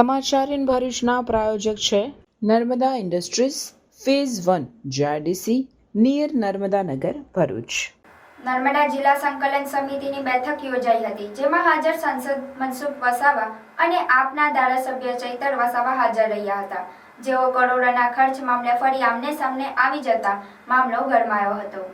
સમાચાર ઇન ભરૂચના પ્રાયોજક છે Narmada industries phase 1 GIDC near Narmada Nagar Bharuch. Narmada જિલ્લા સંકલન સમિતિની બેઠક યોજાઈ હતી, જેમાં હાજર સાંસદ મનસુખ વસાવા અને આપના ધારાસભ્ય ચૈતર વસાવા હાજર રહ્યા હતા, જેઓ કરોડોના ખર્ચ મામલે ફરી આમને સામને આવી જતા મામલો ગરમાયો હતો।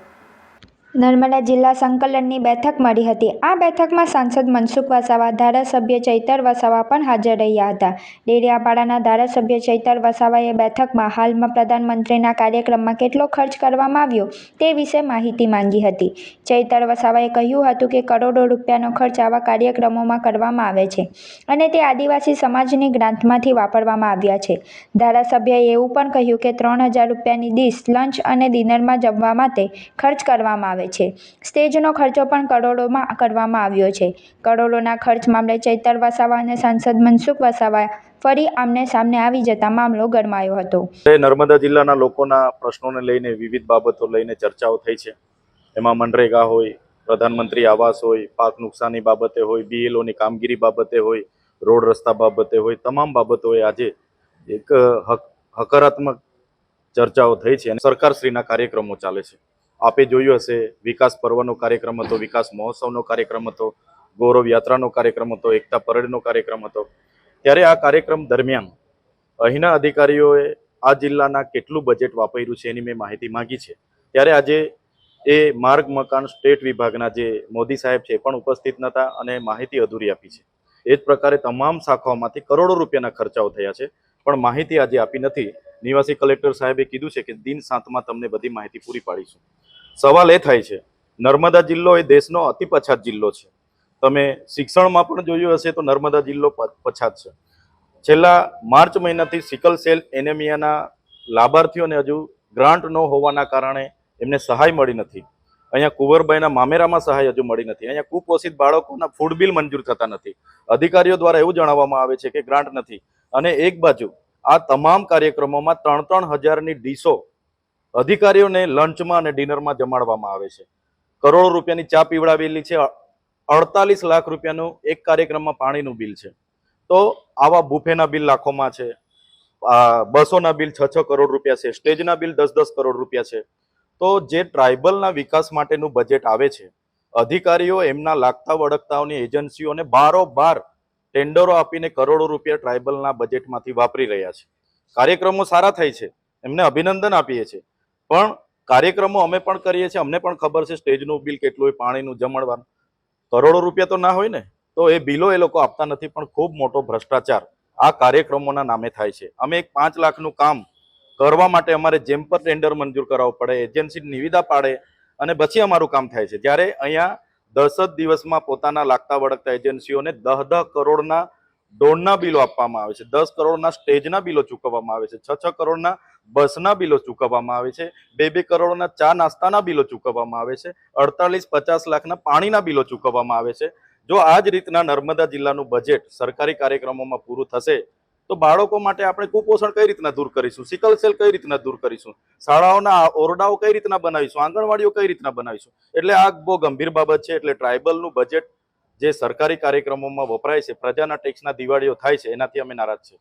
નર્મદા જિલ્લા સંકલનની બેઠક મળી હતી। આ બેઠકમાં સાંસદ મનસુખ વસાવા, ધારાસભ્ય ચૈતર વસાવા પણ હાજર રહ્યા હતા। ડેડિયાપાડાના ધારાસભ્ય ચૈતર વસાવાએ બેઠકમાં હાલમાં પ્રધાનમંત્રીના કાર્યક્રમમાં કેટલો ખર્ચ કરવામાં આવ્યો તે વિશે માહિતી માંગી હતી। ચૈતર વસાવાએ કહ્યું હતું કે કરોડો રૂપિયાનો ખર્ચ આવા કાર્યક્રમોમાં કરવામાં આવે છે અને તે આદિવાસી સમાજની ગ્રાન્ટમાંથી વાપરવામાં આવ્યા છે। ધારાસભ્યએ એવું પણ કહ્યું કે 3000 રૂપિયાની ડીશ, લંચ અને ડિનરમાં જમવા માટે ખર્ચ કરવામાં આવે છે। સ્ટેજનો ખર્ચો પણ કરોડોમાં કરવામાં આવ્યો છે। કરોડોના ખર્ચ મામલે ચૈતર વસાવા અને સાંસદ મનસુખ વસાવા ફરી આમને સામને આવી જતા મામલો ગરમાયો હતો। નર્મદા જિલ્લાના લોકોના પ્રશ્નોને લઈને વિવિધ બાબતો લઈને ચર્ચાઓ થઈ છે। એમાં મનરેગા હોય, પ્રધાનમંત્રી આવાસ હોય, પાક નુકસાની બાબતે હોય, બીએલઓની કામગીરી બાબતે હોય, રોડ રસ્તા બાબતે હોય, તમામ બાબતોએ આજે એક હકારાત્મક ચર્ચાઓ થઈ છે અને સરકારશ્રીના કાર્યક્રમો ચાલે છે। આપે જોયું હશે, વિકાસ પર્વનો કાર્યક્રમ હતો, વિકાસ મહોત્સવનો કાર્યક્રમ હતો, ગૌરવ યાત્રાનો કાર્યક્રમ હતો, એકતા પરેડનો કાર્યક્રમ હતો। ત્યારે આ કાર્યક્રમ દરમિયાન અહીંના અધિકારીઓએ આ જિલ્લાના કેટલું બજેટ વાપર્યું છે એની મેં માહિતી માંગી છે। ત્યારે આજે એ માર્ગ મકાન સ્ટેટ વિભાગના જે મોદી સાહેબ છે એ પણ ઉપસ્થિત નહોતા અને માહિતી અધૂરી આપી છે। એ જ પ્રકારે તમામ શાખાઓમાંથી કરોડો રૂપિયાના ખર્ચાઓ થયા છે, પણ માહિતી આજે આપી નથી। નિવાસી કલેક્ટર સાહેબે કીધું છે કે દિન 7માં તમને બધી માહિતી પૂરી પાડીશું। સવાલ એ થાય છે, નર્મદા જિલ્લો એ દેશનો અતિ પછાત જિલ્લો છે। તમે શિક્ષણમાં પણ જોયું હશે તો નર્મદા જિલ્લો પછાત છે। છેલ્લા માર્ચ મહિનાથી સિકલ સેલ એનેમિયાના લાભાર્થીઓને હજુ ગ્રાન્ટ ન હોવાના કારણે એમને સહાય મળી નથી। અહીંયા કુંવરબાઈના મામેરામાં સહાય હજુ મળી નથી। અહીંયા કુપોષિત બાળકોના ફૂડ બિલ મંજૂર થતા નથી। અધિકારીઓ દ્વારા એવું જણાવવામાં આવે છે કે ગ્રાન્ટ નથી, અને એક બાજુ આ તમામ કાર્યક્રમોમાં 3-3000ની ડીશો અધિકારીઓને લંચમાં અને ડિનરમાં જમાડવામાં આવે છે। કરોડો રૂપિયાની ચા પીવડાવેલી છે। 48 લાખ રૂપિયાનું એક કાર્યક્રમમાં પાણીનું બિલ છે। તો આવા બુફેના બિલ લાખોમાં છે, બસોના બિલ 6-6 કરોડ રૂપિયા છે, સ્ટેજના બિલ 10-10 કરોડ રૂપિયા છે। તો જે ટ્રાઇબલના વિકાસ માટેનું બજેટ આવે છે, અધિકારીઓ એમના લાગતા વળગતાઓની એજન્સીઓને બારોબાર ટેન્ડરો આપીને કરોડો રૂપિયા ટ્રાઇબલના બજેટમાંથી વાપરી રહ્યા છે। કાર્યક્રમો સારા થાય છે, એમને અભિનંદન આપીએ છીએ, પણ કાર્યક્રમો અમે પણ કરીએ છીએ, અમને પણ ખબર છે સ્ટેજનું બિલ કેટલું હોય, પાણીનું જમણવાનું, કરોડો રૂપિયા તો ના હોય ને। તો એ બિલો એ લોકો આપતા નથી, પણ ખૂબ મોટો ભ્રષ્ટાચાર આ કાર્યક્રમોના નામે થાય છે। અમે એક 5 લાખનું કામ કરવા માટે અમારે જેમ પર ટેન્ડર મંજૂર કરાવવું પડે, એજન્સી નિવિદા પાડે અને પછી અમારું કામ થાય છે। જ્યારે અહીંયા 10 જ દિવસમાં પોતાના લાગતા વળગતા એજન્સીઓને 10 કરોડના ડોનના બિલો આપવામાં આવે છે, 10 કરોડના સ્ટેજના બિલો ચૂકવવામાં આવે છે, 6 કરોડના બસના બિલો ચૂકવવામાં આવે છે, 2 કરોડના ચા નાસ્તાના બિલો ચૂકવવામાં આવે છે, 48-50 લાખના પાણીના બિલો ચૂકવવામાં આવે છે। જો આ જ રીતના નર્મદા જિલ્લાનું બજેટ સરકારી કાર્યક્રમોમાં પૂરું થશે તો બાળકો માટે આપણે કુપોષણ કઈ રીતના દૂર કરીશું, સિકલ સેલ કઈ રીતના દૂર કરીશું, શાળાઓના ઓરડાઓ કઈ રીતના બનાવીશું, આંગણવાડીઓ કઈ રીતના બનાવીશું। એટલે આ બહુ ગંભીર બાબત છે। એટલે ટ્રાઇબલનું બજેટ જે સરકારી કાર્યક્રમોમાં વપરાય છે, પ્રજાના ટેક્સના દિવાળીઓ થાય છે, એનાથી અમે નારાજ છે।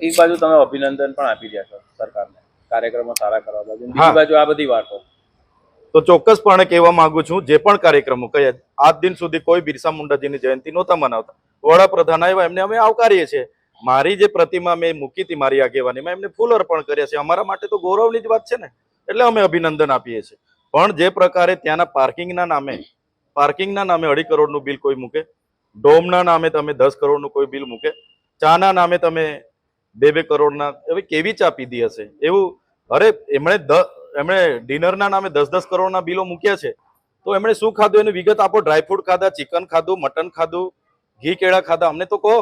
એક બાજુ તમે અભિનંદન પણ આપી રહ્યા છો સરકારને કાર્યક્રમો સારા કરવા બદલ, બીજી બાજુ આ બધી વાતો તો ચોક્કસપણે કહેવા માંગુ છું, જે પણ કાર્યક્રમો કયા આજ દિન સુધી કોઈ બિરસા મુંડાજીની જયંતિ નહોતા મનાવતા, વડાપ્રધાન આવ્યા એમને અમે આવકારીએ છીએ। મારી જે પ્રતિમા મેં મૂકી હતી મારી આગેવાનીમાં, એમને ફૂલ અર્પણ કર્યા છે। અમારા માટે તો ગૌરવની જ વાત છે ને, એટલે અમે અભિનંદન આપીએ છીએ। પણ જે પ્રકારે ત્યાંના પાર્કિંગના નામે 2.5 કરોડનું બિલ કોઈ મૂકે, ડોમના નામે તમે 10 કરોડનું કોઈ બિલ મૂકે, ચાના નામે તમે 2 કરોડના, હવે કેવી ચા પીધી હશે એવું। અરે એમણે ડિનરના નામે 10-10 કરોડના બિલો મૂક્યા છે, તો એમણે શું ખાધું એની વિગત આપો। ડ્રાયફ્રૂટ ખાધા, ચિકન ખાધું, મટન ખાધું, ઘી કેળા ખાધા, અમને તો કહો।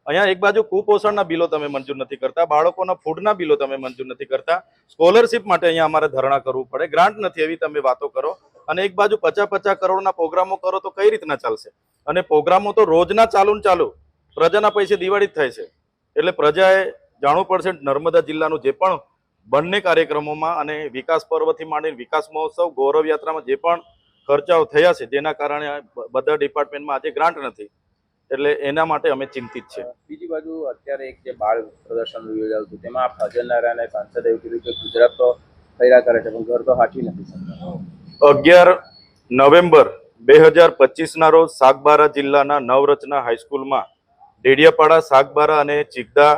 અહીંયા એક બાજુ કુપોષણના બિલો તમે મંજૂર નથી કરતા, બાળકોના ફૂડના બિલો તમે મંજૂર નથી કરતા, સ્કોલરશિપ માટે અહીંયા અમારે ધરણા કરવું પડે, ગ્રાન્ટ નથી એવી તમે વાતો કરો, અને એક બાજુ 50-50 કરોડના પ્રોગ્રામો કરો તો કઈ રીતના ચાલશે? અને પ્રોગ્રામો તો રોજના ચાલુ પ્રજાના પૈસે દિવાળી જ થાય છે। એટલે પ્રજાએ જાણવું પડશે નર્મદા જિલ્લાનું જે પણ બંને કાર્યક્રમોમાં અને વિકાસ પર્વથી માંડીને વિકાસ મહોત્સવ, ગૌરવ યાત્રામાં જે પણ ખર્ચાઓ થયા છે, જેના કારણે બધા ડિપાર્ટમેન્ટમાં આજે ગ્રાન્ટ નથી, એટલે એના માટે અમે ચિંતિત છે. બીજી બાજુ અત્યારે એક જે બાળ પ્રદર્શન યોજાયું હતું તેમાં આપ હાજર ના રહ્યા અને સાંસદે એવું કીધું કે ગુજરાત તો ફર્યા કરે છે પણ ઘર તો હાચી નથી શકતા. 11 નવેમ્બર 2025 રોજ સાગબારા જિલ્લાના નવરચના હાઈસ્કૂલમાં ડેડિયાપાડા, સાગબારા અને ચિગદા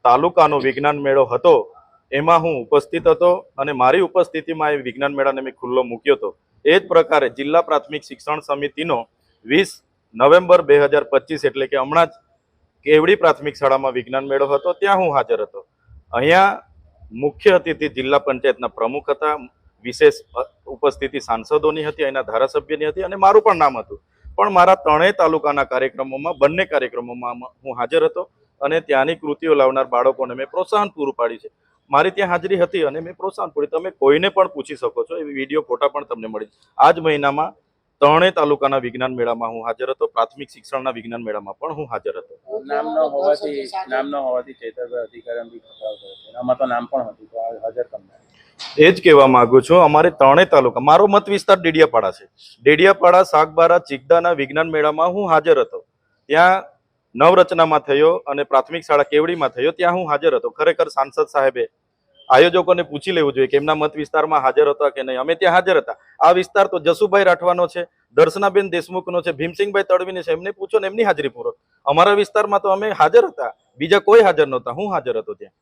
તાલુકાનો વિજ્ઞાન મેળો હતો. એમાં હું ઉપસ્થિત હતો અને મારી ઉપસ્થિતિમાં એ વિજ્ઞાન મેળાને મેં ખુલ્લો મૂક્યો હતો. એ જ પ્રકારે જિલ્લા પ્રાથમિક શિક્ષણ સમિતિનો 20 નવેમ્બર 2025 એટલે કે હમણાં જ કેવડી પ્રાથમિક શાળામાં વિજ્ઞાન મેળો હતો, ત્યાં હું હાજર હતો. અહીંયા મુખ્ય અતિથિ જિલ્લા પંચાયતના પ્રમુખ હતા, વિશેષ ઉપસ્થિતિ સાંસદોની હતી, અહીંના ધારાસભ્યની હતી અને મારું પણ નામ હતું. પણ મારા ત્રણેય તાલુકાના કાર્યક્રમોમાં, બંને કાર્યક્રમોમાં હું હાજર હતો અને ત્યાંની કૃતિઓ લાવનાર બાળકોને મેં પ્રોત્સાહન પૂરું પાડ્યું છે. મારી ત્યાં હાજરી હતી અને મેં પ્રોત્સાહન પૂરી. તમે કોઈને પણ પૂછી શકો છો, એવી વિડીયો ફોટા પણ તમને મળી. આ જ મહિનામાં ત્રણેય તાલુકાના વિજ્ઞાન મેળામાં હું હાજર હતો, પ્રાથમિક શિક્ષણના વિજ્ઞાન મેળામાં પણ હું હાજર હતો. નામ ન હોવાથી ચૈતરભાઈ અધિકારીઓ બી ખતરાવ કર્યો છે. એનામાં તો નામ પણ હતું તો હાજર તમને એ જ કહેવા માંગુ છું. અમારે ત્રણેય તાલુકા, મારો મત વિસ્તાર ડેડિયાપાડા છે. ડેડિયાપાડા, સાગબારા, ચિગદાના વિજ્ઞાન મેળામાં હું હાજર હતો. ત્યાં નવરચનામાં થયો અને પ્રાથમિક શાળા કેવડીમાં થયો, ત્યાં હું હાજર હતો. ખરેખર સાંસદ સાહેબે આયોજકોને પૂછી લેવું જોઈએ કે એમના મત વિસ્તારમાં હાજર હતા કે નહીં. અમે ત્યાં હાજર હતા. આ વિસ્તાર તો જસુભાઈ રાઠવાનો છે, દર્શનાબેન દેશમુખનો છે, ભીમસિંહભાઈ તડવીની છે, એમને પૂછો ને એમની હાજરી પૂરો. અમારા વિસ્તારમાં તો અમે હાજર હતા, બીજા કોઈ હાજર નહોતા, હું હાજર હતો ત્યાં.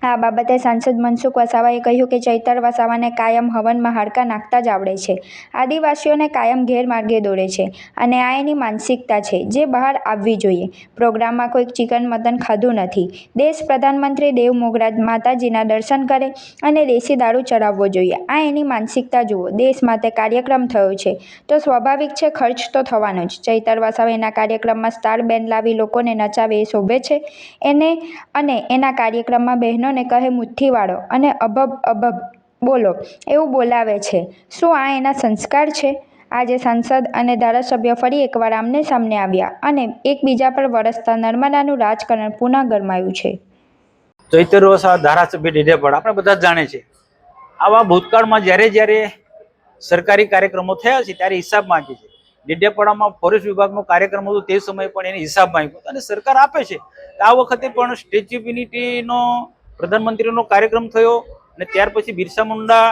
આ બાબતે સાંસદ મનસુખ વસાવાએ કહ્યું કે ચૈતર વસાવાને કાયમ હવનમાં હાડકાં નાખતા જ આવડે છે. આદિવાસીઓને કાયમ ગેરમાર્ગે દોરે છે અને આ એની માનસિકતા છે જે બહાર આવવી જોઈએ. પ્રોગ્રામમાં કોઈક ચિકન મટન ખાધું નથી. દેશ પ્રધાનમંત્રી દેવ મોગરા માતાજીના દર્શન કરે અને દેશી દારૂ ચડાવવો જોઈએ. આ એની માનસિકતા જુઓ. દેશ માટે કાર્યક્રમ થયો છે તો સ્વાભાવિક છે ખર્ચ તો થવાનો જ. ચૈતર વસાવા એના કાર્યક્રમમાં સ્ટાર બેન્ડ લાવી લોકોને નચાવે એ શોભે છે એને, અને એના કાર્યક્રમમાં બહેનો ને કહે મુઠ્ઠીવાળો અને અભબ અભબ બોલો એવું બોલાવે છે. શું આ એના સંસ્કાર છે? આજે સાંસદ અને ધારાસભ્ય ફરી એકવાર આમને સામને આવ્યા અને એકબીજા પર વરસતા નર્મદાનું રાજકારણ પુનઃ ગરમાયું છે. ચૈતર વસાવા ધારાસભ્ય ડેડિયાપાડા આપણે બધા જ જાણે છે. આવા ભૂતકાળમાં જ્યારે સરકારી કાર્યક્રમો થયા છે ત્યારે હિસાબ માંગે છે. ડેડિયાપાડામાં ફોરેસ્ટ વિભાગનો કાર્યક્રમ હતો તે સમયે પણ એને હિસાબ માંગ્યો અને સરકાર આપે છે. આ વખતે પણ સ્ટેચ્યુ ઓફ યુનિટીનો પ્રધાનમંત્રીનો કાર્યક્રમ થયો અને ત્યાર પછી બિરસા મુંડા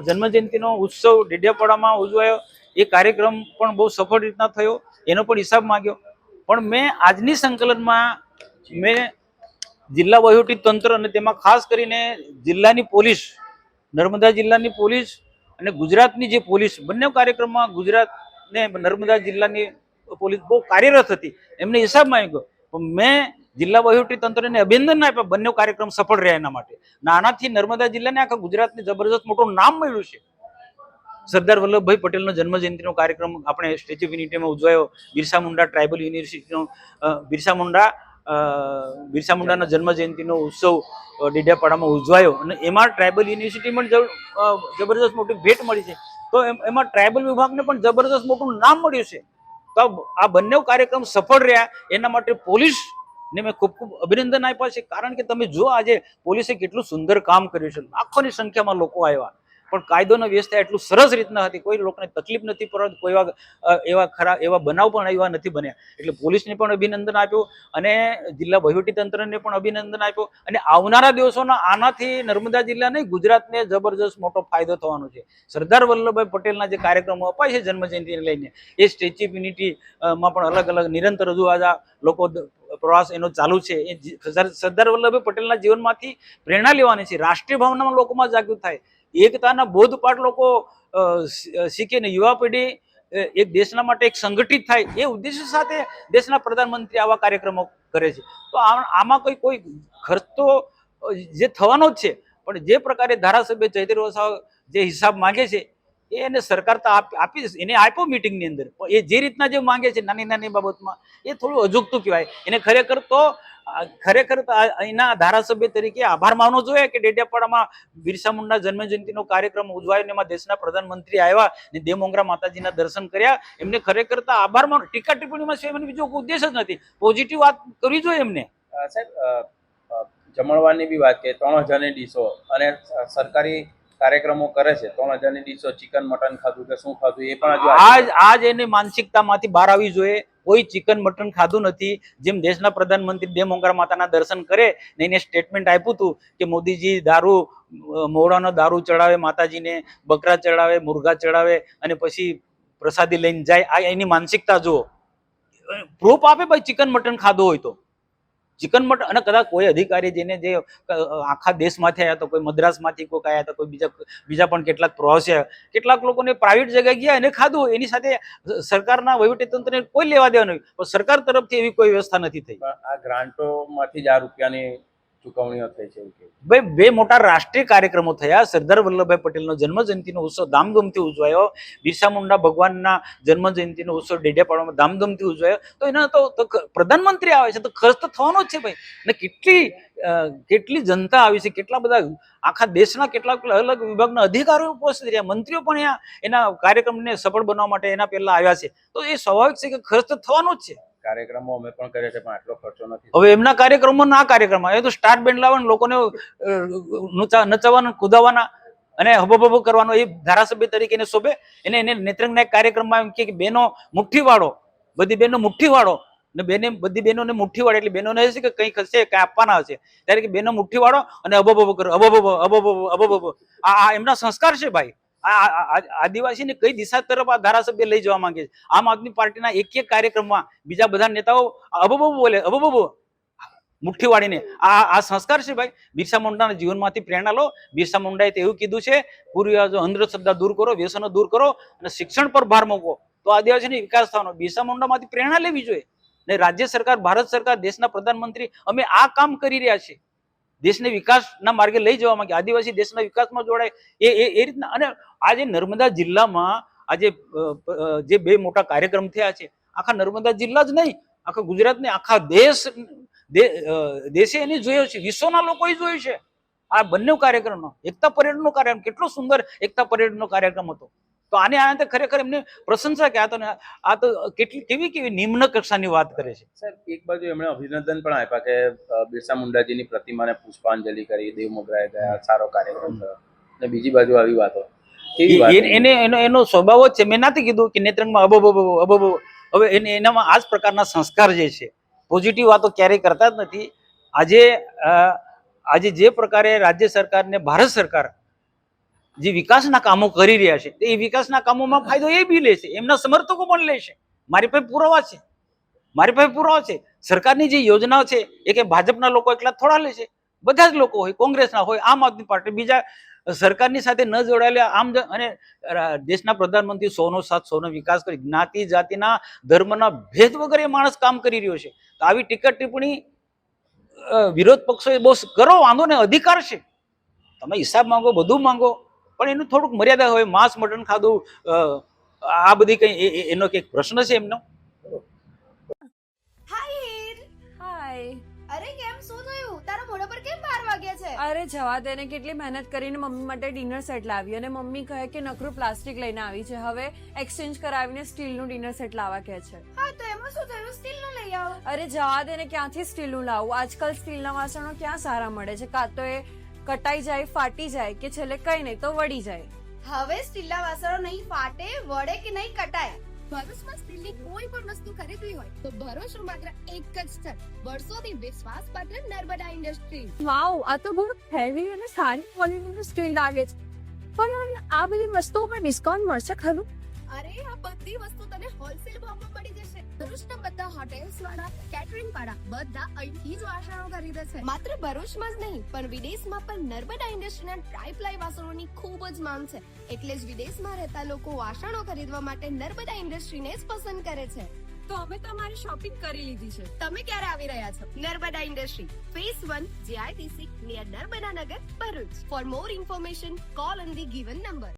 જન્મજયંતિનો ઉત્સવ ડેડિયાપાડામાં ઉજવાયો. એ કાર્યક્રમ પણ બહુ સફળ રીતના થયો, એનો પણ હિસાબ માંગ્યો. પણ મેં આજની સંકલનમાં મેં જિલ્લા વહીવટી તંત્ર અને તેમાં ખાસ કરીને જિલ્લાની પોલીસ, નર્મદા જિલ્લાની પોલીસ અને ગુજરાતની જે પોલીસ, બંને કાર્યક્રમમાં ગુજરાત ને નર્મદા જિલ્લાની પોલીસ બહુ કાર્યરત હતી, એમને હિસાબ માંગ્યો. પણ મેં જિલ્લા વહીવટી તંત્રને અભિનંદન આપ્યા બંને કાર્યક્રમ સફળ રહ્યા એના માટે. નાનાથી નર્મદા જિલ્લાને આખા ગુજરાતને જબરજસ્ત મોટું નામ મળ્યું છે. સરદાર વલ્લભભાઈ પટેલનો જન્મજયંતિનો કાર્યક્રમ આપણે સ્ટેચ્યુ ઓફ યુનિટીમાં ઉજવાયો. બિરસા મુંડા ટ્રાઇબલ યુનિવર્સિટીનો બિરસા મુંડાના જન્મજયંતિનો ઉત્સવ ડેડિયાપાડામાં ઉજવાયો અને એમાં ટ્રાઇબલ યુનિવર્સિટીમાં જબરજસ્ત મોટી ભેટ મળી છે. તો એમાં ટ્રાઇબલ વિભાગને પણ જબરજસ્ત મોટું નામ મળ્યું છે. તો આ બંને કાર્યક્રમ સફળ રહ્યા એના માટે પોલીસ ને મેં ખૂબ ખૂબ અભિનંદન આપ્યા છે. કારણ કે તમે જો આજે પોલીસે કેટલું સુંદર કામ કર્યું છે. લાખોની સંખ્યામાં લોકો આવ્યા પણ કાયદોનો વ્યવસ્થા એટલું સરસ રીતના હતી, કોઈ લોકોને તકલીફ નથી પડતી, કોઈ એવા બનાવ પણ એવા નથી બન્યા. એટલે પોલીસને પણ અભિનંદન આપ્યું અને જિલ્લા વહીવટી તંત્રને પણ અભિનંદન આપ્યું. અને આવનારા દિવસોના આનાથી નર્મદા જિલ્લાને, ગુજરાતને જબરજસ્ત મોટો ફાયદો થવાનો છે. સરદાર વલ્લભભાઈ પટેલના જે કાર્યક્રમો અપાય છે જન્મજયંતિને લઈને, એ સ્ટેચ્યુ ઓફ યુનિટીમાં પણ અલગ અલગ નિરંતર રજૂઆત લોકો પ્રવાસ એનો ચાલુ છે. એ સરદાર વલ્લભભાઈ પટેલના જીવનમાંથી પ્રેરણા લેવાની છે. રાષ્ટ્રીય ભાવનામાં લોકોમાં જાગૃત થાય, એકતાના બોધપાઠ લોકો શીખે ને યુવા પેઢી એક દેશના માટે એક સંગઠિત થાય, એ ઉદ્દેશ્ય સાથે દેશના પ્રધાનમંત્રી આવા કાર્યક્રમો કરે છે. તો આમાં કોઈ ખર્ચ તો જે થવાનો જ છે, પણ જે પ્રકારે ધારાસભ્ય ચૈતર વસાવા જે હિસાબ માંગે છે એને સરકાર તો આપી, એને આપ્યો મિટિંગની અંદર. એ જે રીતના જે માંગે છે નાની નાની બાબતમાં, એ થોડું અજુગતું કહેવાય. એને ખરેખર તો અહીંના ધારાસભ્ય તરીકે આભાર માનવો જોઈએ કે ડેડિયાપાડામાં બિરસા મુંડા જન્મજયંતિનો કાર્યક્રમ ઉજવાયો ને એમાં દેશના પ્રધાનમંત્રી આવ્યા ને દેવ મોગરા માતાજીના દર્શન કર્યા. એમને ખરેખર તો આભાર માનો. ટીકા ટિપ્પણીમાં છે એમને બીજો ઉદ્દેશ જ નથી, પોઝિટિવ વાત કરવી જોઈએ એમને. સાહેબ, જમણવારની બી વાત કરીએ, 3000ની ડીશો અને સરકારી કાર્યક્રમો કરે છે, 3000ની ડીશો, ચિકન મટન ખાધું કે શું ખાધું એ પણ આજ એની માનસિકતામાંથી બહાર આવી જોઈએ. કોઈ ચિકન મટન ખાધું નથી. જેમ દેશના પ્રધાનમંત્રી દેવમંગળ માતાના દર્શન કરે ને એને સ્ટેટમેન્ટ આપ્યું હતું કે મોદીજી દારૂ મોવડાનો દારૂ ચડાવે માતાજીને, બકરા ચડાવે, મુર્ગા ચડાવે અને પછી પ્રસાદી લઈને જાય. આ એની માનસિકતા જુઓ. પ્રૂફ આપે ભાઈ ચિકન મટન ખાધું હોય તો. ચિકન મટન અને કદાચ કોઈ અધિકારી જેને જે આખા દેશમાંથી આવ્યા હતા, કોઈ મદ્રાસમાંથી કોઈ આવ્યા હતા, કોઈ બીજા પણ કેટલાક પ્રવાસી આવ્યા, કેટલાક લોકોને પ્રાઇવેટ જગ્યાએ ગયા અને ખાધું. એની સાથે સરકારના વહીવટીતંત્રને કોઈ લેવા દેવા નહીં, પણ સરકાર તરફથી એવી કોઈ વ્યવસ્થા નથી થઈ. આ ગ્રાન્ટોમાંથી જ આ રૂપિયાની ચુકવણીઓ થઈ છે. ભાઈ બે મોટા રાષ્ટ્રીય કાર્યક્રમો થયા. સરદાર વલ્લભભાઈ પટેલનો જન્મજયંતિનો ઉત્સવ ધામધૂમથી ઉજવાયો. બિરસા મુંડા ભગવાનના જન્મજયંતિનો ઉત્સવ ડેડિયાપાડામાં ધામધૂમથી ઉજવાયો. તો એના તો પ્રધાનમંત્રી આવે છે તો ખર્ચ તો થવાનો જ છે ભાઈ. અને કેટલી જનતા આવી છે, કેટલા બધા આખા દેશના કેટલાક અલગ વિભાગના અધિકારીઓ ઉપસ્થિત રહ્યા, મંત્રીઓ પણ અહીંયા એના કાર્યક્રમને સફળ બનાવવા માટે એના પહેલા આવ્યા છે. તો એ સ્વાભાવિક છે કે ખર્ચ તો થવાનો જ છે. કાર્યક્રમો અમે પણ કર્યા છે પણ આટલો ખર્ચો નથી. હવે એમના કાર્યક્રમો ના કાર્યક્રમમાં એ તો સ્ટાર બેન્ડ લાવવાનું, લોકોને નચાવવાના, કુદાવવાના અને હબહબ કરવાનો એ ધારાસભ્ય તરીકે એને શોભે. એને નેત્રંગના એક કાર્યક્રમમાં એમ કે બહેનો મુઠ્ઠી વાળો, બધી બહેનો મુઠ્ઠી વાળો ને બધી બહેનોને મુઠ્ઠી વાળે એટલે બહેનોને છે કે કંઈક હશે, કંઈ આપવાના હશે ત્યારે કે બહેનો મુઠ્ઠી વાળો અને હબહબ કરો, હબહબ. આ એમના સંસ્કાર છે ભાઈ. આદિવાસીને કઈ દિશા તરફ આ ધારાસભ્ય લઈ જવા માંગે છે. આમ આદમી પાર્ટીના એક કાર્યક્રમમાં બીજા બધા નેતાઓ અબબો બોલે, અબબો મુઠ્ઠી વાળીને. આ સંસ્કાર છે ભાઈ. બિરસા મુંડાના જીવનમાંથી પ્રેરણા લો. બિરસા મુંડાએ તો એવું કીધું છે, પૂર્વજો અંધશ્રદ્ધા દૂર કરો, વ્યસનો દૂર કરો અને શિક્ષણ પર ભાર મૂકો તો આદિવાસીનો વિકાસ થવાનો. બિરસા મુંડામાંથી પ્રેરણા લેવી જોઈએ. ને રાજ્ય સરકાર, ભારત સરકાર, દેશના પ્રધાનમંત્રી અમે આ કામ કરી રહ્યા છીએ. દેશને વિકાસના માર્ગે લઈ જવા માંગે, આદિવાસી દેશના વિકાસમાં જોડાય એ રીતના. અને આજે નર્મદા જિલ્લામાં આજે જે બે મોટા કાર્યક્રમ થયા છે, આખા નર્મદા જિલ્લા જ નહીં, આખા ગુજરાત ને આખા દેશે એને જોયો છે, વિશ્વના લોકોએ જોયું છે આ બંને કાર્યક્રમનો. એકતા પરેડનો કાર્યક્રમ કેટલો સુંદર એકતા પરેડનો કાર્યક્રમ હતો. તો આને આ ખરેખર એમને પ્રશંસા કે આ તો કેવી નિમ્ન કક્ષાની વાત કરે છે. સર, એક બાજુ એમણે અભિનંદન પણ આપ્યા કે બિરસા મુંડાજીની પ્રતિમાને પુષ્પાંજલિ કરી, દેવમોગરાએ ગયા, સારો કાર્યક્રમ થયો. અને બીજી બાજુ આવી વાતો એનો સ્વભાવ જ છે. મેં નથી કીધું કે નેત્રંગમાં અબબો. હવે એનામાં આ જ પ્રકારના સંસ્કાર જે છે, પોઝિટિવ વાતો ક્યારેય કરતા જ નથી. આજે જે પ્રકારે રાજ્ય સરકાર ને ભારત સરકાર જે વિકાસના કામો કરી રહ્યા છે, એ વિકાસના કામોમાં ફાયદો એ બી લે છે, એમના સમર્થકો પણ લે છે. મારી પાસે પુરાવા છે. સરકારની જે યોજનાઓ છે એ કે ભાજપના લોકો એકલા થોડા લે છે, બધા જ લોકો હોય, કોંગ્રેસના હોય, આમ આદમી પાર્ટી, બીજા સરકારની સાથે ન જોડાયેલા આમ. અને દેશના પ્રધાનમંત્રી સૌનો સાથ સૌનો વિકાસ કરી, જ્ઞાતિ જાતિના ધર્મના ભેદ વગર એ માણસ કામ કરી રહ્યો છે. તો આવી ટીકા ટિપ્પણી વિરોધ પક્ષોએ બહુ કરો, વાંધો ને, અધિકાર છે. તમે હિસાબ માંગો, બધું માંગો, પણ એનું થોડુંક મર્યાદા હોય. માંસ મટન ખાધું આ બધી કઈ એનો કઈક પ્રશ્ન છે એમનો. હાય. અરે કેમ, શું થયું? તારા મોઢા પર કેમ 12 વાગ્યા છે? અરે જવા દે ને, કેટલી મહેનત કરીને મમ્મી માટે ડિનર સેટ લાવી અને મમ્મી કહે કે નકરું પ્લાસ્ટિક લઈને આવી છે, હવે એક્સચેન્જ કરાવીને સ્ટીલનું ડિનર સેટ લાવવા કહે છે. હા તો એમાં શું થયું? સ્ટીલનું લઈ આવો. અરે જવા દે ને, ક્યાંથી સ્ટીલનું લાવું? આજકાલ સ્ટીલના વાસણો ક્યાં સારા મળે છે? કાં તો એ કટાઈ જાય, ફાટી જાય, કે છેલ્લે કઈ નહીં તો વળી જાય. હવે સ્ટીલના વાસણો નહીં ફાટે, વળે કે નહીં કટાય. ભરૂચમાં સ્ટીલની કોઈ પણ વસ્તુ ખરીદવી હોય તો ભરૂચનું માત્ર એક જ સ્થળ, વર્ષોથી વિશ્વાસપાત્ર નર્મદા ઇન્ડસ્ટ્રીઝ. વાવ, આ તો બહુ હેવી અને સારી ક્વોલિટીનું સ્ટીલ લાગે છે. પણ આ બધી વસ્તુઓ પર ડિસ્કાઉન્ટ મળશે ખરું? અરે આ બધી વસ્તુ તને હોલસેલ ભાવમાં મળી જશે. ભરૂચના બધા હોટેલ્સ વાળા, કેટરિંગ વાળા બધા અહીંથી જ વાસણો ખરીદે છે. માત્ર ભરૂચમાં જ નહીં પણ વિદેશમાં પણ નર્મદા ઇન્ડસ્ટ્રીના ટ્રાયપ્લાય વાસણોની ખૂબ જ માંગ છે. એટલે જ વિદેશમાં રહેતા લોકો વાસણો ખરીદવા માટે નર્મદા ઇન્ડસ્ટ્રીને જ પસંદ કરે છે. તો અમે તમારી શોપિંગ કરી લીધી છે. તમે ક્યારે આવી રહ્યા છો? Narmada industry, phase 1, JITC, near Narmada Nagar, Bharuch. For more information call on the given number.